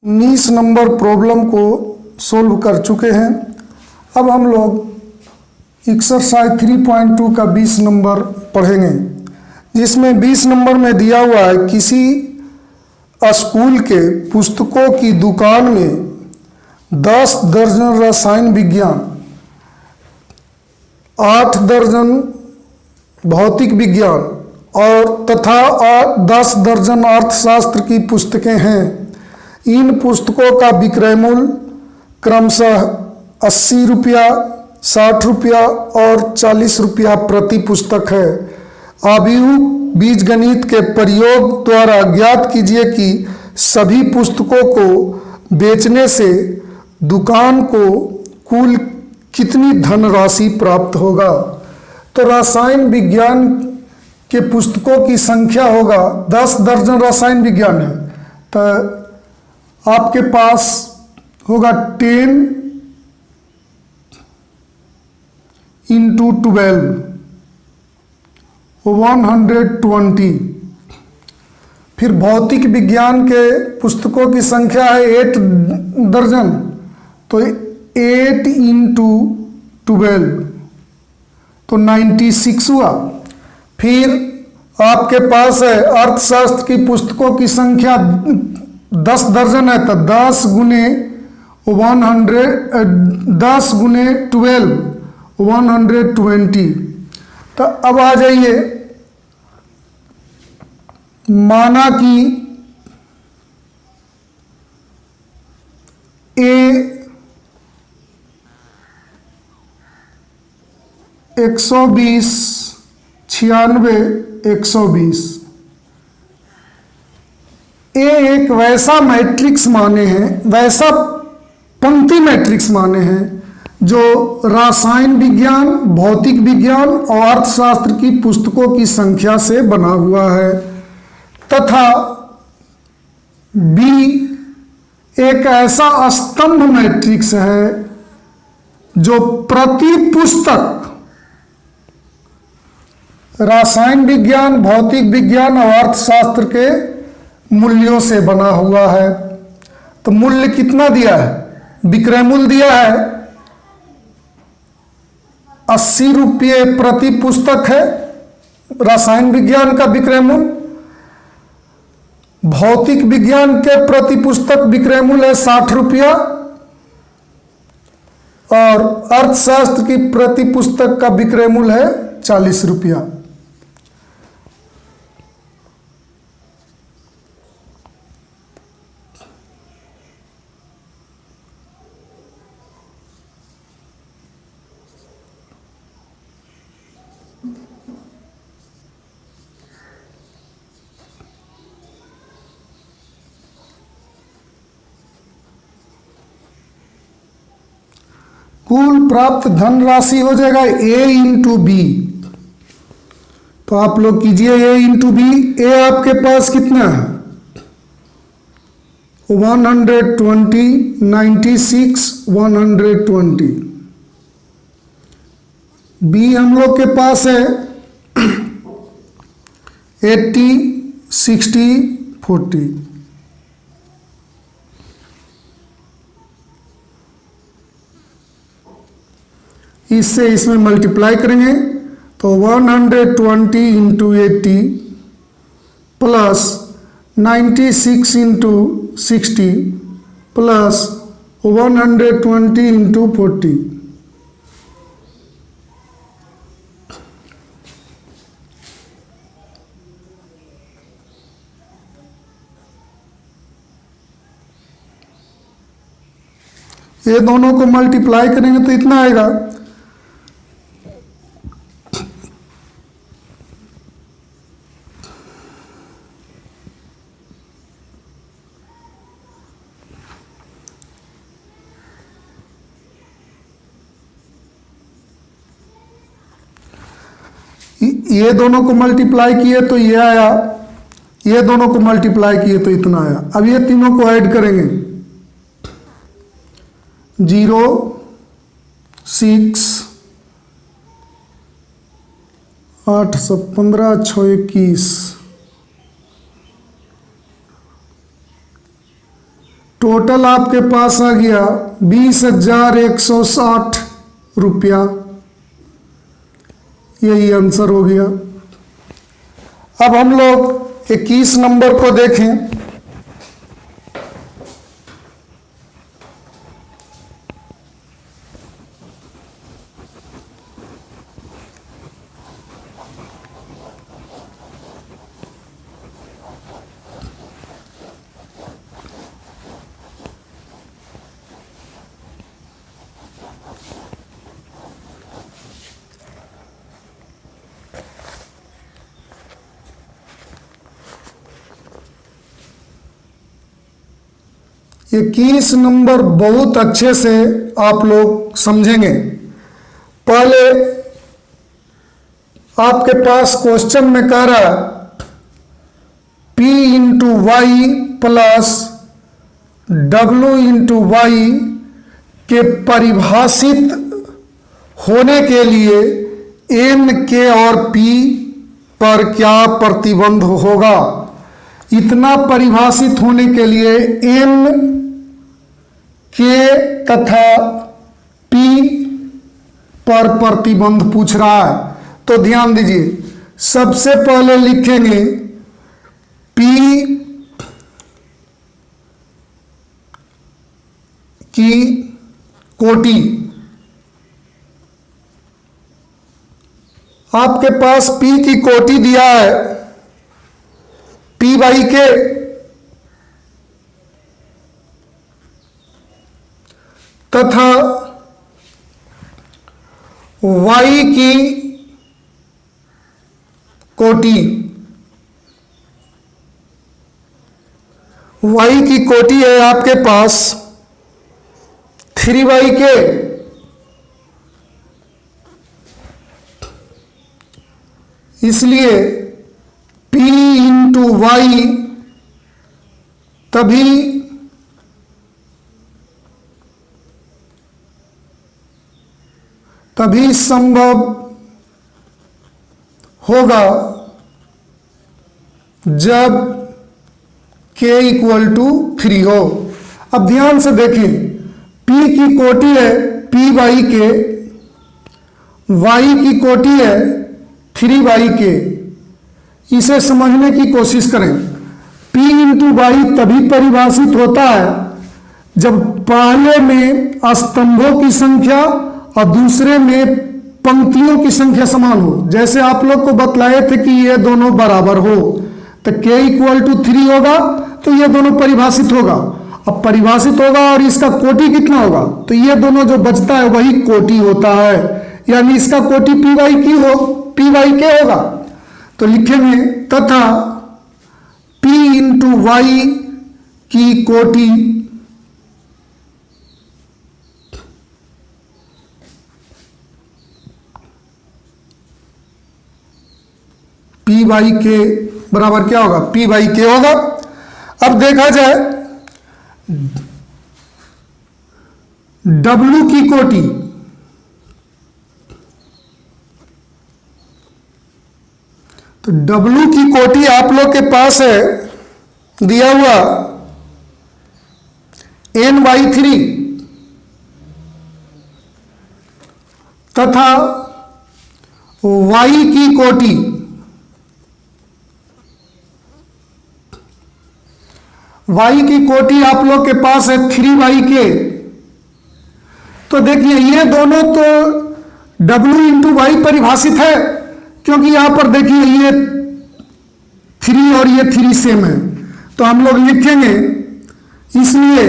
19 number problem को solve कर चुके हैं। अब हम लोग एक्सरसाइज 3.2 का 20 नंबर पढ़ेंगे, जिसमें 20 नंबर में दिया हुआ है किसी स्कूल के पुस्तकों की दुकान में 10 दर्जन रसायन विज्ञान, 8 दर्जन भौतिक विज्ञान और तथा 10 दर्जन अर्थशास्त्र की पुस्तकें हैं। इन पुस्तकों का विक्रय मूल्य क्रमशः 80 रुपया, 60 रुपया और 40 रुपया प्रति पुस्तक है। अभियुक्त बीजगणित के प्रयोग द्वारा ज्ञात कीजिए कि सभी पुस्तकों को बेचने से दुकान को कुल कितनी धनराशि प्राप्त होगा। तो रसायन विज्ञान के पुस्तकों की संख्या होगा 10 दर्जन रसायन विज्ञान है, तो आपके पास होगा 10 इंटू 12 120। फिर भौतिक विज्ञान के पुस्तकों की संख्या है 8 दर्जन, तो 8 इंटू 12 तो 96 हुआ। फिर आपके पास है अर्थशास्त्र की पुस्तकों की संख्या 10 दर्जन है, तो 10 गुने 12 120। तो अब आ जाइए, माना कि ए 120 96 120 ए एक वैसा मैट्रिक्स माने हैं, वैसा पंक्ति मैट्रिक्स माने हैं जो रसायन विज्ञान, भौतिक विज्ञान और अर्थशास्त्र की पुस्तकों की संख्या से बना हुआ है, तथा बी एक ऐसा स्तंभ मैट्रिक्स है जो प्रति पुस्तक रसायन विज्ञान, भौतिक विज्ञान और अर्थशास्त्र के मूल्यों से बना हुआ है। तो मूल्य कितना दिया है? विक्रय मूल्य दिया है 80 रुपये प्रति पुस्तक है रसायन विज्ञान का विक्रय मूल्य, भौतिक विज्ञान के प्रति पुस्तक विक्रय मूल्य है 60 रुपया और अर्थशास्त्र की प्रति पुस्तक का विक्रय मूल्य है 40 रुपया। कुल प्राप्त धनराशि हो जाएगा ए इंटू बी। तो आप लोग कीजिए ए इंटू बी। ए आपके पास कितना है 120 96 120। बी हम लोग के पास है 80 60 40। इससे इसमें मल्टीप्लाई करेंगे तो 120 into 80 plus 96 into 60 plus 120 into 40। ये दोनों को मल्टीप्लाई करेंगे तो इतना आएगा। ये दोनों को मल्टीप्लाई किए तो ये आया, ये दोनों को मल्टीप्लाई किए तो इतना आया। अब ये तीनों को ऐड करेंगे 0 6 8 सब 15 6 21 टोटल आपके पास आ गया 20,160 रुपया। यही आंसर हो गया। अब हम लोग 21 नंबर को देखें। ये 21 नंबर बहुत अच्छे से आप लोग समझेंगे। पहले आपके पास क्वेश्चन में कह रहा है P into Y plus W into Y के परिभाषित होने के लिए N, K और P पर क्या प्रतिबंध होगा। इतना परिभाषित होने के लिए N, K तथा P पर प्रतिबंध पूछ रहा है। तो ध्यान दीजिए, सबसे पहले लिखेंगे P की कोटि। आपके पास P की कोटि दिया है P बाई K, तथा Y की कोटि। Y की कोटि है आपके पास 3/k, इसलिए P इंटू वाई तभी संभव होगा जब k इक्वल टू 3 हो। अब ध्यान से देखें, P की कोटि है P/k, Y की कोटि है 3/k। इसे समझने की कोशिश करें। P इंटू वाई तभी परिभाषित होता है जब पहले में स्तंभों की संख्या और दूसरे में पंक्तियों की संख्या समान हो। जैसे आप लोग को बतलाए थे कि ये दोनों बराबर हो, तो k इक्वल टू 3 होगा तो ये दोनों परिभाषित होगा। अब परिभाषित होगा और इसका कोटि कितना होगा, तो ये दोनों जो बचता है वही कोटि होता है, यानी इसका कोटि P/k होगा। तो लिखेंगे तथा P इंटू वाई की कोटि P/k बराबर क्या होगा, P/k होगा। अब देखा जाए W की कोटि, तो W की कोटि आप लोग के पास है दिया हुआ N/3 तथा Y की कोटि आप लोग के पास है 3/k। तो देखिए ये दोनों तो W इंटू वाई परिभाषित है, क्योंकि यहां पर देखिए ये 3 और ये 3 सेम है, तो हम लोग लिखेंगे इसलिए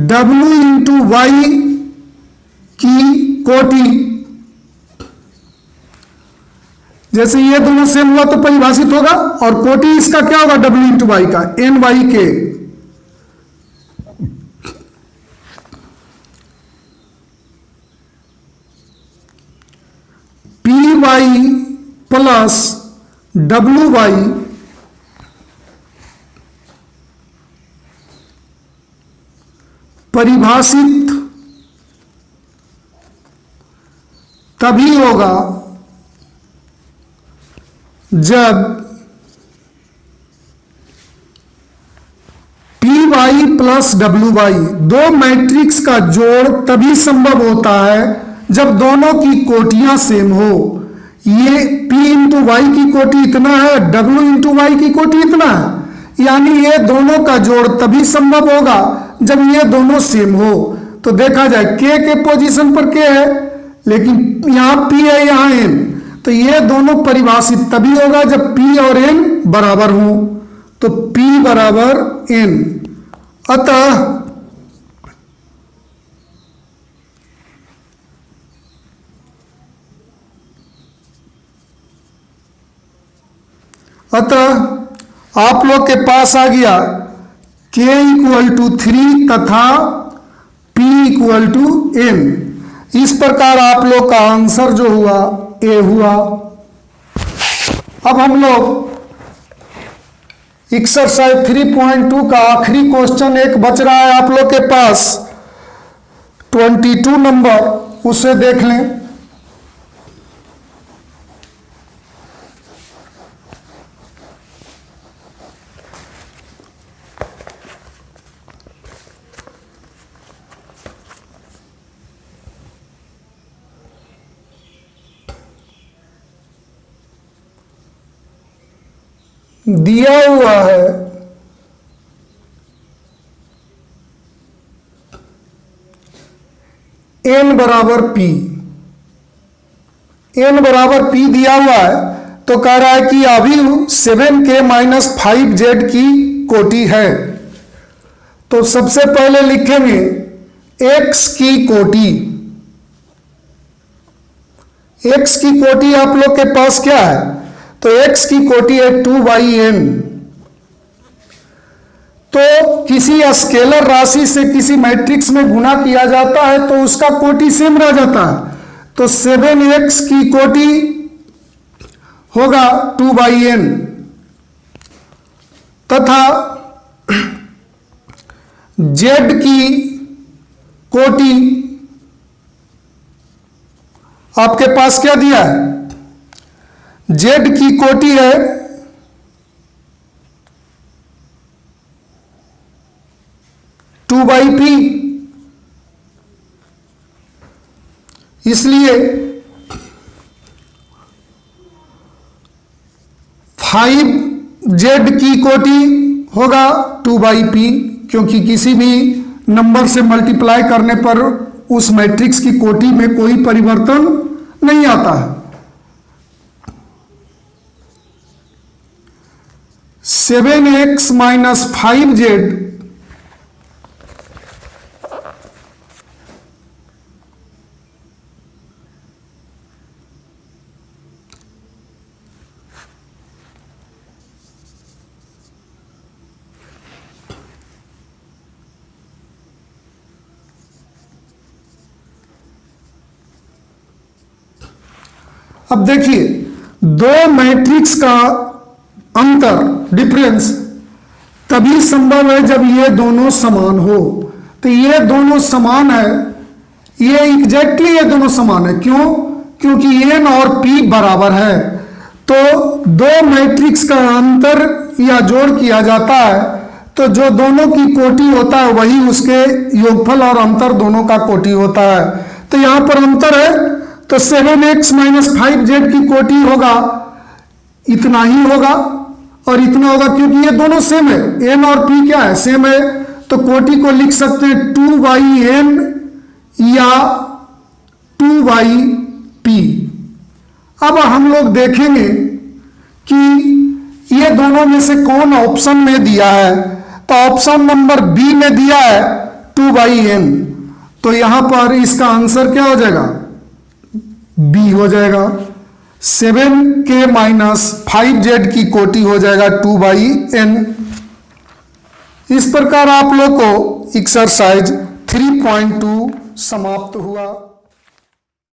W इंटू वाई की कोटि, जैसे ये दोनों सेम हुआ तो परिभाषित होगा, और कोटि इसका क्या होगा W इंटू वाई का N/k। P/y प्लस W/y परिभाषित तभी होगा जब P/y प्लस डब्ल्यू वाई, दो मैट्रिक्स का जोड़ तभी संभव होता है जब दोनों की कोटियां सेम हो। ये p इंटू वाई की कोटि इतना है, w इंटू वाई की कोटि इतना है, यानी ये दोनों का जोड़ तभी संभव होगा जब ये दोनों सेम हो। तो देखा जाए k के पोजीशन पर k है, लेकिन यहाँ p है, यहाँ n, तो ये दोनों परिभाषित तभी होगा जब p और n बराबर हो। तो p बराबर n, अतः आप लोग के पास आ गया k इक्वल टू 3 तथा p इक्वल टू n। इस प्रकार आप लोग का आंसर जो हुआ a हुआ। अब हम लोग एक्सरसाइज 3.2 का आखिरी क्वेश्चन एक बच रहा है आप लोग के पास 22 नंबर, उसे देख लें। दिया हुआ है n बराबर p, n बराबर p दिया हुआ है, तो कह रहा है कि अवयव 7k माइनस 5z की कोटि है। तो सबसे पहले लिखेंगे x की कोटि। x की कोटि आप लोग के पास क्या है, तो x की कोटि है 2/n। तो किसी स्केलर राशि से किसी मैट्रिक्स में गुना किया जाता है तो उसका कोटि सेम रह जाता है। तो 7x की कोटि होगा 2/n तथा z की कोटि आपके पास क्या दिया है, z की कोटि है 2/p, इसलिए 5z की कोटि होगा 2/p, क्योंकि किसी भी नंबर से मल्टीप्लाई करने पर उस मैट्रिक्स की कोटि में कोई परिवर्तन नहीं आता है। 7x माइनस 5z अब देखिए, दो मैट्रिक्स का अंतर डिफरेंस तभी संभव है जब ये दोनों समान हो। तो ये दोनों समान है, ये एग्जैक्टली ये दोनों समान है। क्यों? क्योंकि n और p बराबर है। तो दो मैट्रिक्स का अंतर या जोड़ किया जाता है तो जो दोनों की कोटि होता है वही उसके योगफल और अंतर दोनों का कोटि होता है। तो यहां पर अंतर है, तो 7x माइनस 5z की कोटि होगा इतना ही होगा और इतना होगा, क्योंकि ये दोनों सेम है, n और p क्या है, सेम है। तो कोटि को लिख सकते हैं 2/n या 2/p। अब हम लोग देखेंगे कि ये दोनों में से कौन ऑप्शन में दिया है। तो ऑप्शन नंबर बी में दिया है 2/n, तो यहां पर इसका आंसर क्या हो जाएगा, बी हो जाएगा। 7k माइनस 5z की कोटि हो जाएगा 2/n। इस प्रकार आप लोग को एक्सरसाइज 3.2 समाप्त हुआ।